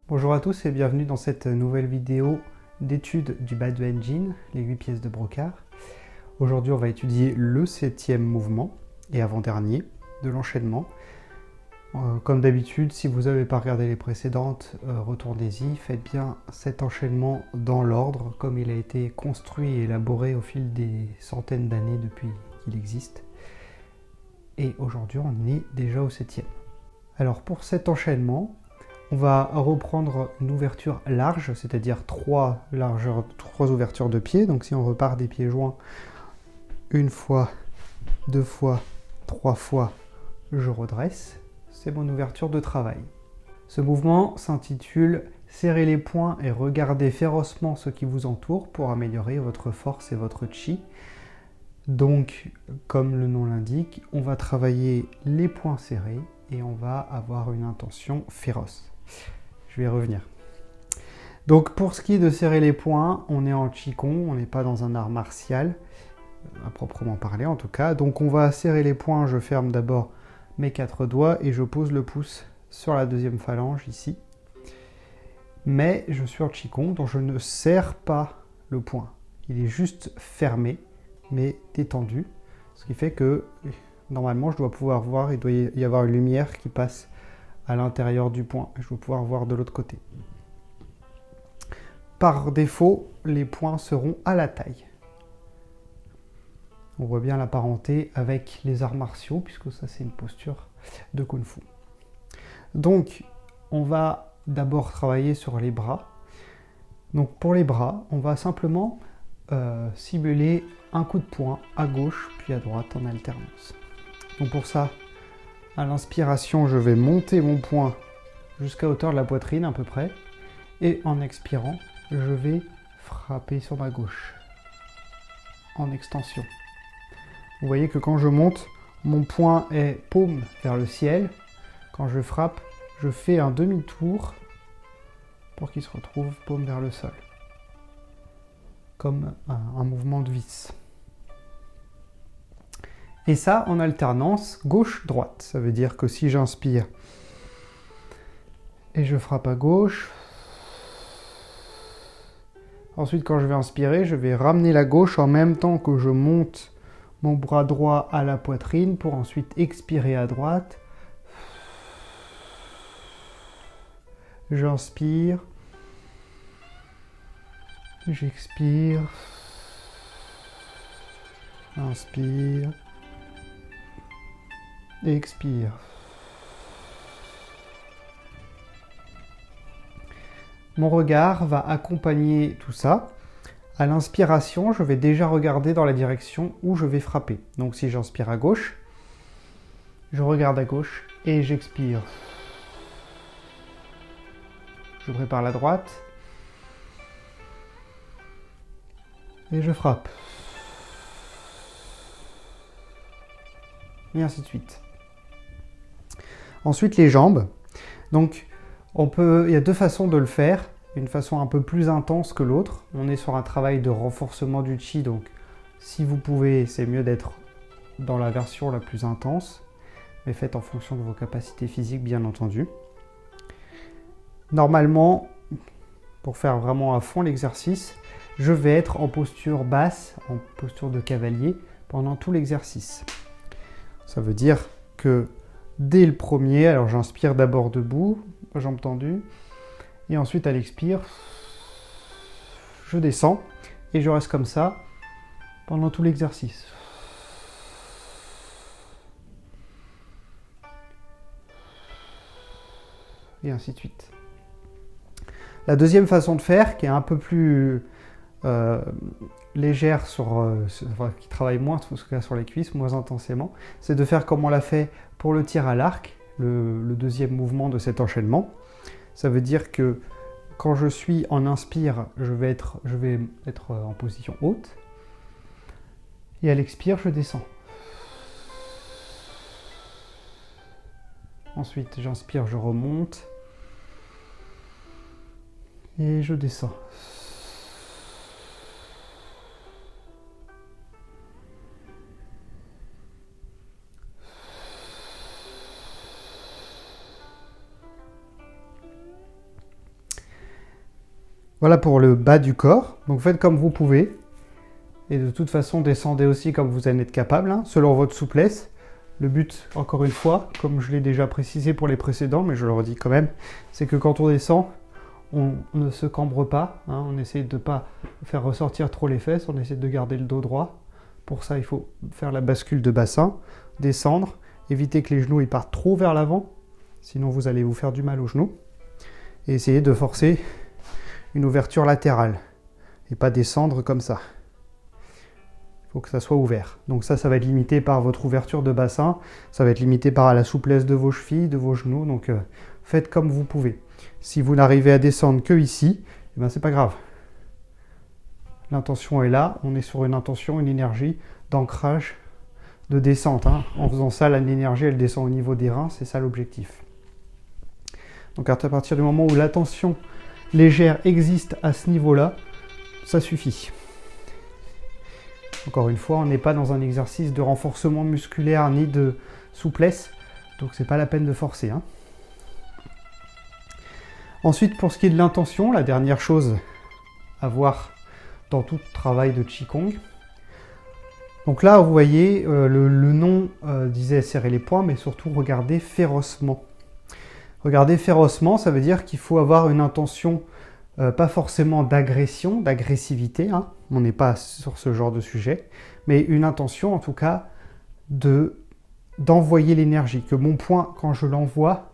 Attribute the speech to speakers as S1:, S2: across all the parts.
S1: Bonjour à tous et bienvenue dans cette nouvelle vidéo d'étude du Badu Engine, les 8 pièces de Brocard. Aujourd'hui, on va étudier le 7e mouvement et avant-dernier de l'enchaînement. Comme d'habitude, si vous n'avez pas regardé les précédentes, retournez-y, faites bien cet enchaînement dans l'ordre, comme il a été construit et élaboré au fil des centaines d'années depuis qu'il existe. Et aujourd'hui, on est déjà au 7e. Alors pour cet enchaînement, on va reprendre une ouverture large, c'est-à-dire trois ouvertures de pieds. Donc si on repart des pieds joints, une fois, deux fois, trois fois, je redresse. C'est mon ouverture de travail. Ce mouvement s'intitule « Serrez les poings et regardez férocement ce qui vous entoure pour améliorer votre force et votre chi ». Donc, comme le nom l'indique, on va travailler les poings serrés et on va avoir une intention féroce. Je vais y revenir. Donc pour ce qui est de serrer les poings, on est en Qigong, on n'est pas dans un art martial, à proprement parler en tout cas. Donc on va serrer les poings, je ferme d'abord mes 4 doigts et je pose le pouce sur la deuxième phalange ici. Mais je suis en Qigong, donc je ne serre pas le poing. Il est juste fermé, mais détendu. Ce qui fait que normalement je dois pouvoir voir, il doit y avoir une lumière qui passe à l'intérieur du poing. Je vais pouvoir voir de l'autre côté. Par défaut, les poings seront à la taille. On voit bien la parenté avec les arts martiaux, puisque ça c'est une posture de Kung Fu. Donc, on va d'abord travailler sur les bras. Donc pour les bras, on va simplement simuler un coup de poing à gauche puis à droite en alternance. Donc pour ça, à l'inspiration, je vais monter mon poing jusqu'à hauteur de la poitrine à peu près. Et en expirant, je vais frapper sur ma gauche en extension. Vous voyez que quand je monte, mon poing est paume vers le ciel. Quand je frappe, je fais un demi-tour pour qu'il se retrouve paume vers le sol. Comme un mouvement de vis. Et ça en alternance gauche-droite. Ça veut dire que si j'inspire et je frappe à gauche, ensuite quand je vais inspirer, je vais ramener la gauche en même temps que je monte mon bras droit à la poitrine pour ensuite expirer à droite. J'inspire, j'expire, inspire, expire. Mon regard va accompagner tout ça. À l'inspiration, je vais déjà regarder dans la direction où je vais frapper. Donc si j'inspire à gauche, je regarde à gauche et j'expire. Je prépare la droite et je frappe. Et ainsi de suite. Ensuite, les jambes. Donc, il y a deux façons de le faire. Une façon un peu plus intense que l'autre. On est sur un travail de renforcement du chi, donc si vous pouvez, c'est mieux d'être dans la version la plus intense, mais faites en fonction de vos capacités physiques, bien entendu. Normalement, pour faire vraiment à fond l'exercice, je vais être en posture basse, en posture de cavalier, pendant tout l'exercice. Ça veut dire que dès le premier, alors j'inspire d'abord debout, jambes tendues, et ensuite à l'expire, je descends et je reste comme ça pendant tout l'exercice. Et ainsi de suite. La deuxième façon de faire, qui est un peu plus légère, qui travaille moins sur les cuisses, moins intensément, c'est de faire comme on l'a fait pour le tir à l'arc, le deuxième mouvement de cet enchaînement. Ça veut dire que quand je suis en inspire, je vais être en position haute. Et à l'expire, je descends. Ensuite, j'inspire, je remonte. Et je descends. Voilà pour le bas du corps. Donc faites comme vous pouvez. Et de toute façon, descendez aussi comme vous en êtes capable, hein, selon votre souplesse. Le but, encore une fois, comme je l'ai déjà précisé pour les précédents, mais je le redis quand même, c'est que quand on descend, on ne se cambre pas. Hein, on essaie de ne pas faire ressortir trop les fesses, on essaie de garder le dos droit. Pour ça, il faut faire la bascule de bassin, descendre, éviter que les genoux ils partent trop vers l'avant, sinon vous allez vous faire du mal aux genoux. Et essayer de forcer une ouverture latérale, et pas descendre comme ça. Il faut que ça soit ouvert. Donc ça va être limité par votre ouverture de bassin, ça va être limité par la souplesse de vos chevilles, de vos genoux, donc faites comme vous pouvez. Si vous n'arrivez à descendre que ici, eh ben c'est pas grave. L'intention est là, on est sur une intention, une énergie d'ancrage, de descente. Hein. En faisant ça, l'énergie elle descend au niveau des reins, c'est ça l'objectif. Donc à partir du moment où la tension légère existe à ce niveau-là, ça suffit. Encore une fois, on n'est pas dans un exercice de renforcement musculaire ni de souplesse, donc c'est pas la peine de forcer. Hein. Ensuite, pour ce qui est de l'intention, la dernière chose à voir dans tout travail de Qigong. Donc là, vous voyez, le nom disait serrer les poings, mais surtout regarder férocement. Regarder férocement, ça veut dire qu'il faut avoir une intention pas forcément d'agression, d'agressivité, hein. On n'est pas sur ce genre de sujet, mais une intention en tout cas d'envoyer l'énergie, que mon poing, quand je l'envoie,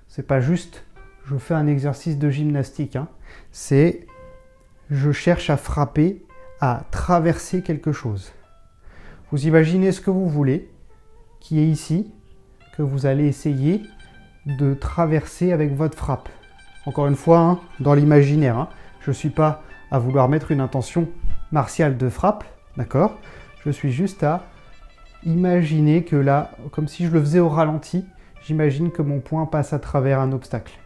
S1: c'est pas juste je fais un exercice de gymnastique, hein. C'est je cherche à frapper, à traverser quelque chose. Vous imaginez ce que vous voulez, qui est ici, que vous allez essayer de traverser avec votre frappe. Encore une fois, hein, dans l'imaginaire, hein, je ne suis pas à vouloir mettre une intention martiale de frappe, d'accord? Je suis juste à imaginer que là, comme si je le faisais au ralenti, j'imagine que mon poing passe à travers un obstacle.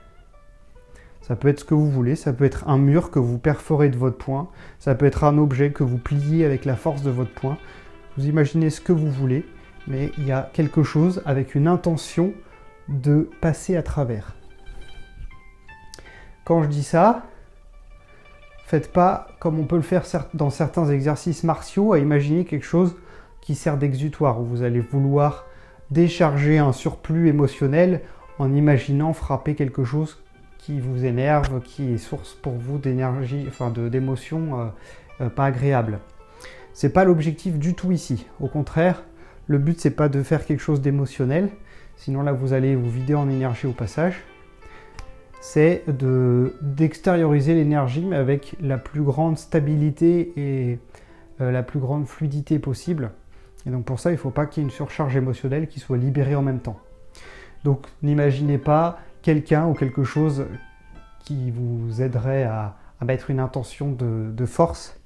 S1: Ça peut être ce que vous voulez, ça peut être un mur que vous perforez de votre poing, ça peut être un objet que vous pliez avec la force de votre poing. Vous imaginez ce que vous voulez, mais il y a quelque chose avec une intention de passer à travers. Quand je dis ça, faites pas comme on peut le faire dans certains exercices martiaux, à imaginer quelque chose qui sert d'exutoire, où vous allez vouloir décharger un surplus émotionnel en imaginant frapper quelque chose qui vous énerve, qui est source pour vous d'énergie, enfin d'émotions pas agréables. C'est pas l'objectif du tout ici. Au contraire, le but c'est pas de faire quelque chose d'émotionnel, sinon là vous allez vous vider en énergie au passage. C'est d'extérioriser l'énergie, mais avec la plus grande stabilité et la plus grande fluidité possible. Et donc pour ça, il ne faut pas qu'il y ait une surcharge émotionnelle qui soit libérée en même temps. Donc n'imaginez pas quelqu'un ou quelque chose qui vous aiderait à mettre une intention de force,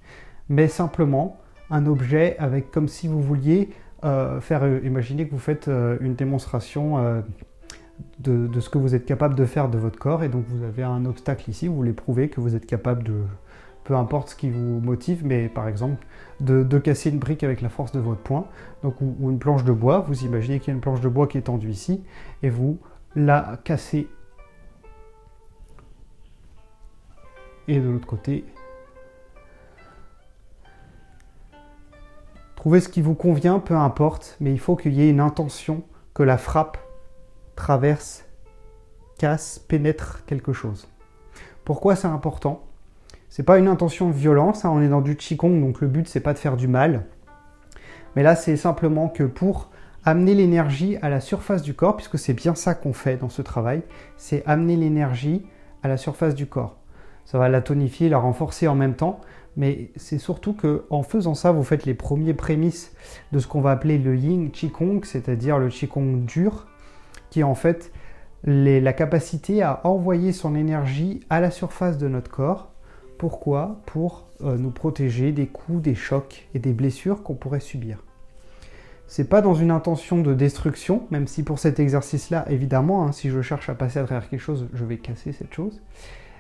S1: mais simplement un objet avec, comme si vous vouliez imaginer que vous faites une démonstration de ce que vous êtes capable de faire de votre corps, et donc vous avez un obstacle ici, vous voulez prouver que vous êtes capable de, peu importe ce qui vous motive, mais par exemple de casser une brique avec la force de votre poing, donc, ou une planche de bois. Vous imaginez qu'il y a une planche de bois qui est tendue ici, et vous la cassez, et de l'autre côté, trouvez ce qui vous convient, peu importe, mais il faut qu'il y ait une intention que la frappe traverse, casse, pénètre quelque chose. Pourquoi c'est important? C'est pas une intention de violence, hein, on est dans du Qigong, donc le but c'est pas de faire du mal. Mais là c'est simplement que pour amener l'énergie à la surface du corps, puisque c'est bien ça qu'on fait dans ce travail, c'est amener l'énergie à la surface du corps. Ça va la tonifier, la renforcer en même temps, mais c'est surtout qu'en faisant ça, vous faites les premiers prémices de ce qu'on va appeler le Yin Qigong, c'est-à-dire le Qigong dur, qui est en fait la capacité à envoyer son énergie à la surface de notre corps. Pourquoi? Pour nous protéger des coups, des chocs et des blessures qu'on pourrait subir. C'est pas dans une intention de destruction, même si pour cet exercice-là, évidemment, hein, si je cherche à passer à travers quelque chose, je vais casser cette chose.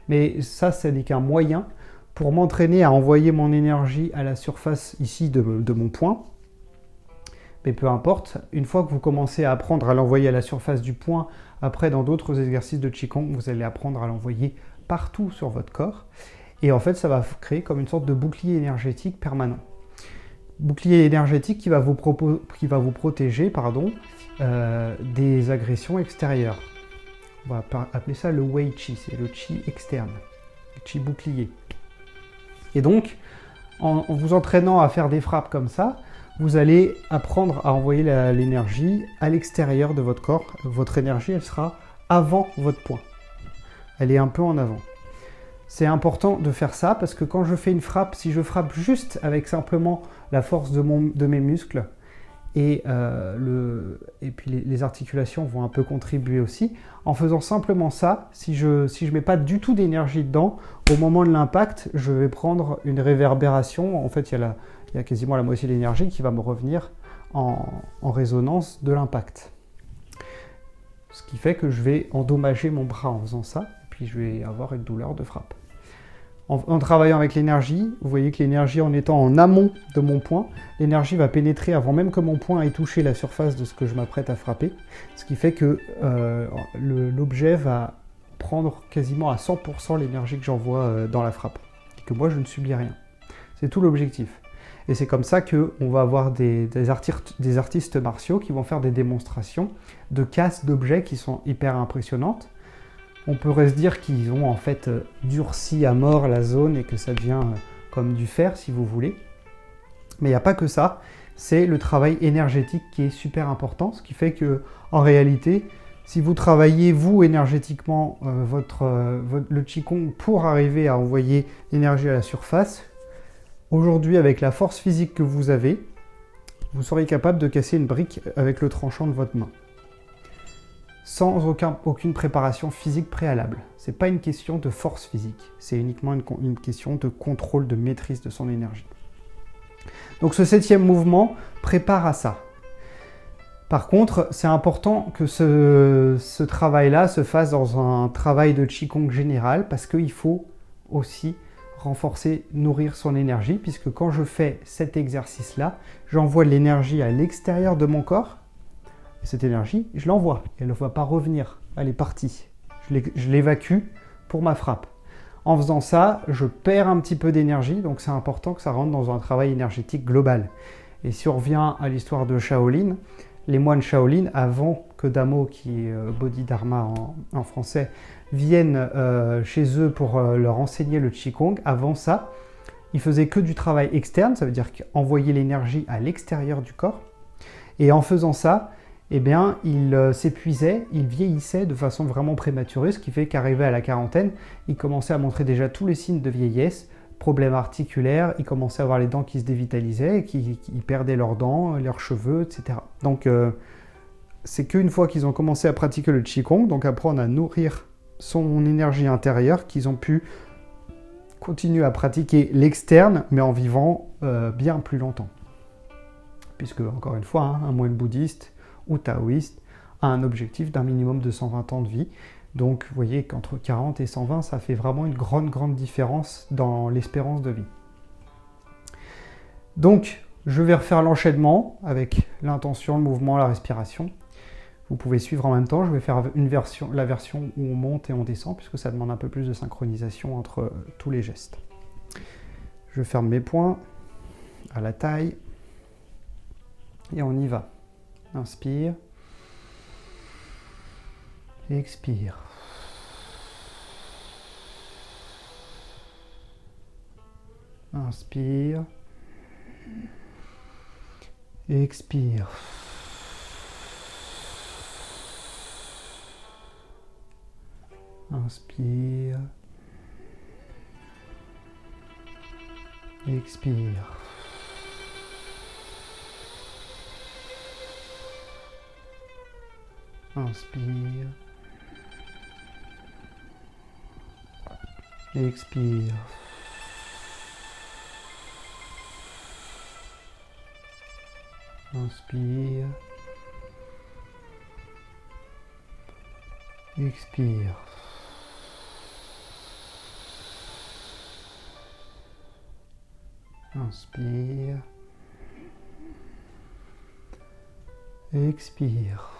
S1: Mais ça, ce n'est qu'un moyen pour m'entraîner à envoyer mon énergie à la surface ici de mon poing. Mais peu importe, une fois que vous commencez à apprendre à l'envoyer à la surface du poing, après dans d'autres exercices de Qigong, vous allez apprendre à l'envoyer partout sur votre corps. Et en fait, ça va créer comme une sorte de bouclier énergétique permanent. Bouclier énergétique qui va vous protéger des agressions extérieures. On va appeler ça le Wei Qi, c'est le Qi externe, le Qi bouclier. Et donc, en vous entraînant à faire des frappes comme ça, vous allez apprendre à envoyer l'énergie à l'extérieur de votre corps. Votre énergie, elle sera avant votre poing. Elle est un peu en avant. C'est important de faire ça parce que quand je fais une frappe, si je frappe juste avec simplement la force de mes muscles et puis les articulations vont un peu contribuer aussi, en faisant simplement ça, si je mets pas du tout d'énergie dedans, au moment de l'impact, je vais prendre une réverbération. En fait, il y a quasiment la moitié de l'énergie qui va me revenir en résonance de l'impact. Ce qui fait que je vais endommager mon bras en faisant ça, et puis je vais avoir une douleur de frappe. En travaillant avec l'énergie, vous voyez que l'énergie, en étant en amont de mon poing, l'énergie va pénétrer avant même que mon poing ait touché la surface de ce que je m'apprête à frapper, ce qui fait que l'objet va prendre quasiment à 100% l'énergie que j'envoie dans la frappe, et que moi je ne subis rien. C'est tout l'objectif. Et c'est comme ça qu'on va avoir des artistes martiaux qui vont faire des démonstrations de casse d'objets qui sont hyper impressionnantes. On pourrait se dire qu'ils ont en fait durci à mort la zone et que ça devient comme du fer si vous voulez. Mais il n'y a pas que ça, c'est le travail énergétique qui est super important, ce qui fait que en réalité, si vous travaillez vous énergétiquement le Qigong pour arriver à envoyer l'énergie à la surface, aujourd'hui avec la force physique que vous avez, vous serez capable de casser une brique avec le tranchant de votre main. Sans aucune préparation physique préalable. Ce n'est pas une question de force physique, c'est uniquement une question de contrôle, de maîtrise de son énergie. Donc ce 7e mouvement prépare à ça. Par contre, c'est important que ce travail-là se fasse dans un travail de Qigong général parce qu'il faut aussi renforcer, nourrir son énergie, puisque quand je fais cet exercice-là, j'envoie de l'énergie à l'extérieur de mon corps. Cette énergie, je l'envoie, elle ne va pas revenir, elle est partie. Je l'évacue pour ma frappe. En faisant ça, je perds un petit peu d'énergie, donc c'est important que ça rentre dans un travail énergétique global. Et si on revient à l'histoire de Shaolin, les moines Shaolin, avant que Damo, qui est Bodhidharma en français, vienne chez eux pour leur enseigner le Qigong, avant ça, ils faisaient que du travail externe, ça veut dire envoyer l'énergie à l'extérieur du corps. Et en faisant ça, eh bien, il s'épuisait, il vieillissait de façon vraiment prématurée, ce qui fait qu'arrivé à la quarantaine, il commençait à montrer déjà tous les signes de vieillesse, problèmes articulaires, il commençait à avoir les dents qui se dévitalisaient, qui perdaient leurs dents, leurs cheveux, etc. Donc, c'est qu'une fois qu'ils ont commencé à pratiquer le Qigong, donc apprendre à nourrir son énergie intérieure, qu'ils ont pu continuer à pratiquer l'externe, mais en vivant bien plus longtemps. Puisque, encore une fois, un moine bouddhiste ou taoïste a un objectif d'un minimum de 120 ans de vie. Donc vous voyez qu'entre 40 et 120, ça fait vraiment une grande différence dans l'espérance de vie. Donc je vais refaire l'enchaînement avec l'intention, le mouvement, la respiration. Vous pouvez suivre en même temps, je vais faire la version où on monte et on descend, puisque ça demande un peu plus de synchronisation entre tous les gestes. Je ferme mes poings à la taille et on y va. Inspire. Expire. Inspire. Expire. Inspire. Expire. Inspire. Expire. Inspire. Expire. Inspire. Expire.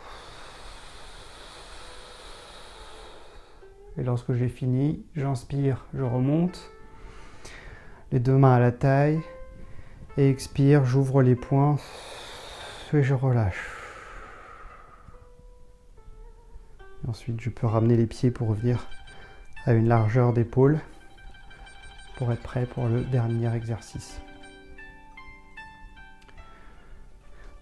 S1: Et lorsque j'ai fini, j'inspire, je remonte. Les deux mains à la taille. Et expire, j'ouvre les poings et je relâche. Et ensuite, je peux ramener les pieds pour revenir à une largeur d'épaule pour être prêt pour le dernier exercice.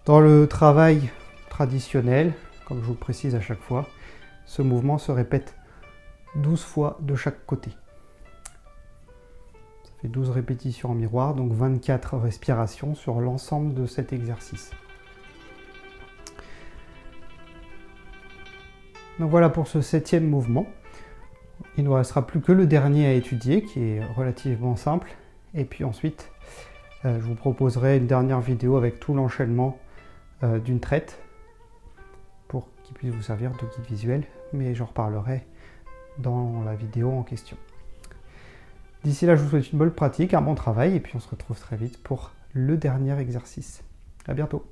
S1: Dans le travail traditionnel, comme je vous le précise à chaque fois, ce mouvement se répète 12 fois de chaque côté. Ça fait 12 répétitions en miroir, donc 24 respirations sur l'ensemble de cet exercice. Donc voilà pour ce 7e mouvement. Il ne nous restera plus que le dernier à étudier, qui est relativement simple. Et puis ensuite, je vous proposerai une dernière vidéo avec tout l'enchaînement d'une traite, pour qu'il puisse vous servir de guide visuel, mais j'en reparlerai dans la vidéo en question. D'ici là, je vous souhaite une bonne pratique, un bon travail, et puis on se retrouve très vite pour le dernier exercice. À bientôt.